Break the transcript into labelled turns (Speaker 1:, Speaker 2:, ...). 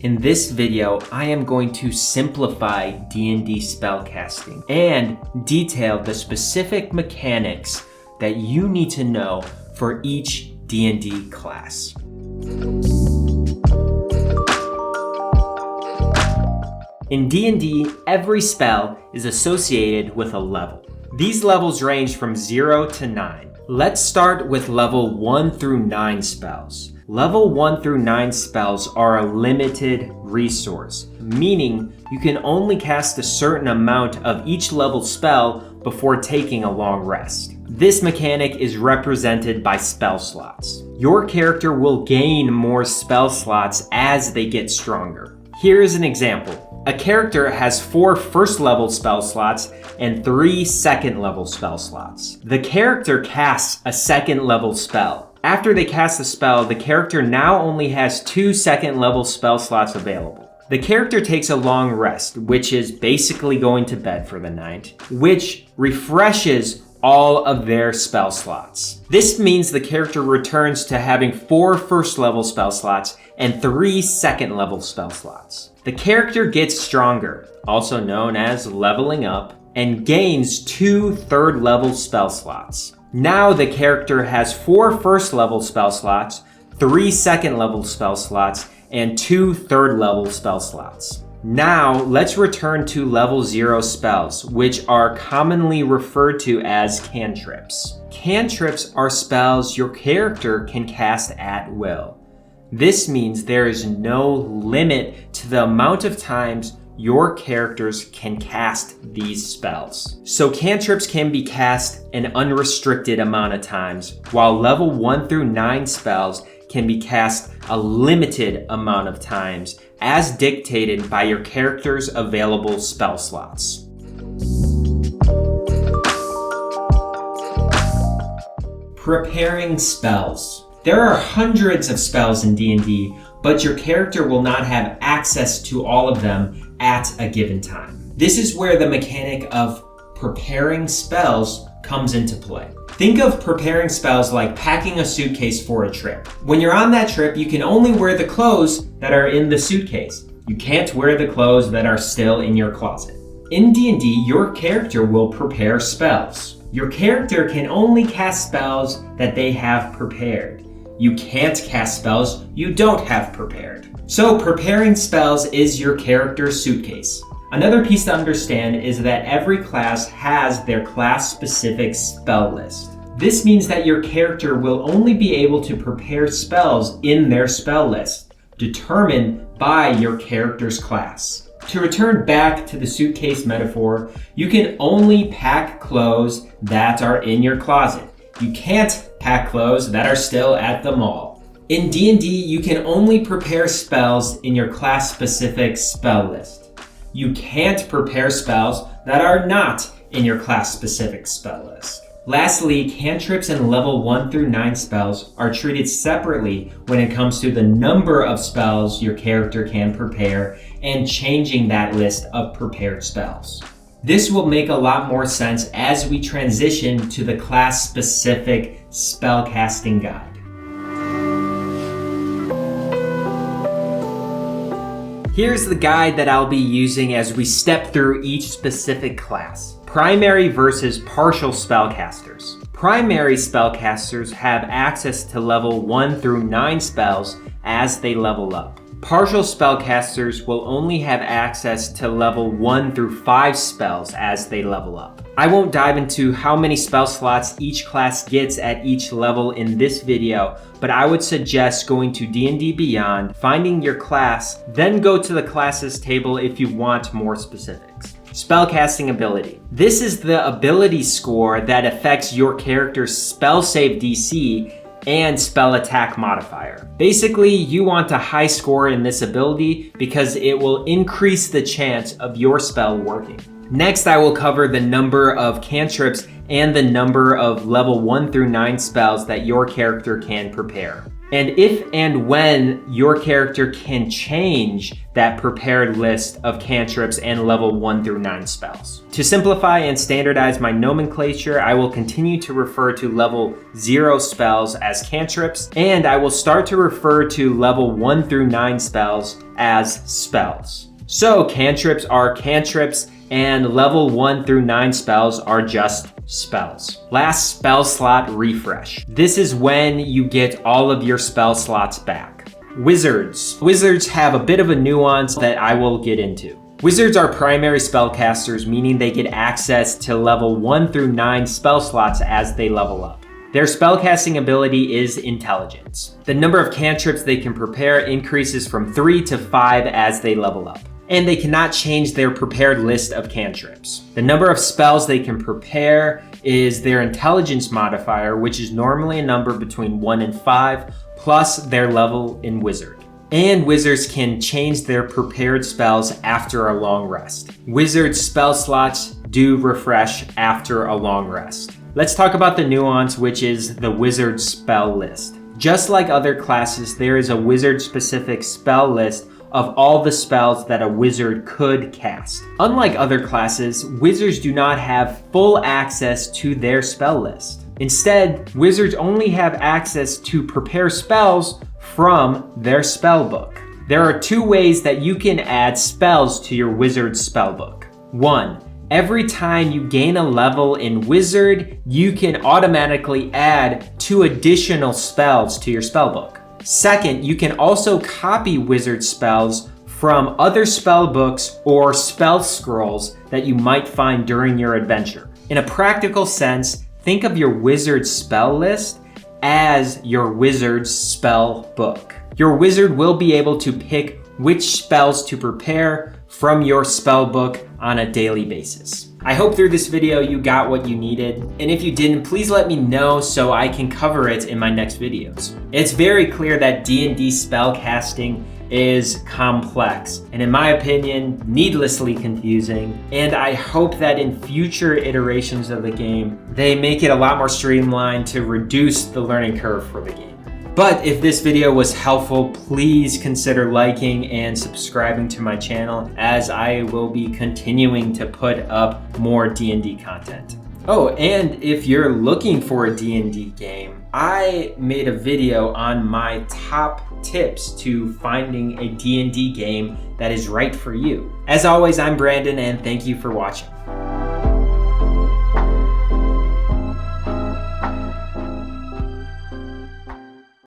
Speaker 1: In this video, I am going to simplify D&D spellcasting and detail the specific mechanics that you need to know for each D&D class. In D&D, every spell is associated with a level. These levels range from 0 to 9. Let's start with level 1 through 9 spells. Level 1 through 9 spells are a limited resource, meaning you can only cast a certain amount of each level spell before taking a long rest. This mechanic is represented by spell slots. Your character will gain more spell slots as they get stronger. Here is an example. A character has 4 first level spell slots and 3 second level spell slots. The character casts a second level spell. After they cast the spell, the character now only has 2 second level spell slots available. The character takes a long rest, which is basically going to bed for the night, which refreshes all of their spell slots. This means the character returns to having 4 first level spell slots and 3 second level spell slots. The character gets stronger, also known as leveling up, and gains 2 third level spell slots. Now the character has 4 first level spell slots, 3 second level spell slots, and 2 third level spell slots. Now let's return to level 0 spells, which are commonly referred to as cantrips. Cantrips are spells your character can cast at will. This means there is no limit to the amount of times your characters can cast these spells. So cantrips can be cast an unrestricted amount of times, while level 1 through 9 spells can be cast a limited amount of times, as dictated by your character's available spell slots. Preparing spells. There are hundreds of spells in D&D, but your character will not have access to all of them at a given time. This is where the mechanic of preparing spells comes into play. Think of preparing spells like packing a suitcase for a trip. When you're on that trip, you can only wear the clothes that are in the suitcase. You can't wear the clothes that are still in your closet. In D&D, your character will prepare spells. Your character can only cast spells that they have prepared. You can't cast spells you don't have prepared. So preparing spells is your character's suitcase. Another piece to understand is that every class has their class-specific spell list. This means that your character will only be able to prepare spells in their spell list, determined by your character's class. To return back to the suitcase metaphor, you can only pack clothes that are in your closet. You can't pack clothes that are still at the mall. In D&D, you can only prepare spells in your class-specific spell list. You can't prepare spells that are not in your class-specific spell list. Lastly, cantrips and level 1 through 9 spells are treated separately when it comes to the number of spells your character can prepare and changing that list of prepared spells. This will make a lot more sense as we transition to the class-specific spellcasting guide. Here's the guide that I'll be using as we step through each specific class. Primary versus partial spellcasters. Primary spellcasters have access to level 1 through 9 spells as they level up. Partial spellcasters will only have access to level 1 through 5 spells as they level up. I won't dive into how many spell slots each class gets at each level in this video, but I would suggest going to D&D Beyond, finding your class, then go to the classes table if you want more specifics. Spellcasting ability. This is the ability score that affects your character's spell save DC and spell attack modifier. Basically, you want a high score in this ability because it will increase the chance of your spell working. Next, I will cover the number of cantrips and the number of level 1 through 9 spells that your character can prepare. and if and when your character can change that prepared list of cantrips and level 1 through 9 spells. To simplify and standardize my nomenclature, I will continue to refer to level 0 spells as cantrips, and I will start to refer to level 1 through 9 spells as spells. So cantrips are cantrips, and level 1 through 9 spells are just spells. Last spell slot refresh. This is when you get all of your spell slots back. Wizards. Wizards have a bit of a nuance that I will get into. Wizards are primary spellcasters, meaning they get access to level 1 through 9 spell slots as they level up. Their spellcasting ability is intelligence. The number of cantrips they can prepare increases from 3 to 5 as they level up, and they cannot change their prepared list of cantrips. The number of spells they can prepare is their intelligence modifier, which is normally a number between 1 and 5, plus their level in wizard. And wizards can change their prepared spells after a long rest. Wizard spell slots do refresh after a long rest. Let's talk about the nuance, which is the wizard spell list. Just like other classes, there is a wizard-specific spell list of all the spells that a wizard could cast. Unlike other classes, wizards do not have full access to their spell list. Instead, wizards only have access to prepare spells from their spell book. There are 2 ways that you can add spells to your wizard spell book. 1. Every time you gain a level in wizard, you can automatically add 2 additional spells to your spell book. Second, you can also copy wizard spells from other spell books or spell scrolls that you might find during your adventure. In a practical sense, think of your wizard spell list as your wizard's spell book. Your wizard will be able to pick which spells to prepare from your spell book on a daily basis. I hope through this video you got what you needed, and if you didn't, please let me know so I can cover it in my next videos. It's very clear that D&D spellcasting is complex, and in my opinion, needlessly confusing, and I hope that in future iterations of the game, they make it a lot more streamlined to reduce the learning curve for the game. But if this video was helpful, please consider liking and subscribing to my channel, as I will be continuing to put up more D&D content. Oh, and if you're looking for a D&D game, I made a video on my top tips to finding a D&D game that is right for you. As always, I'm Brandon, and thank you for watching.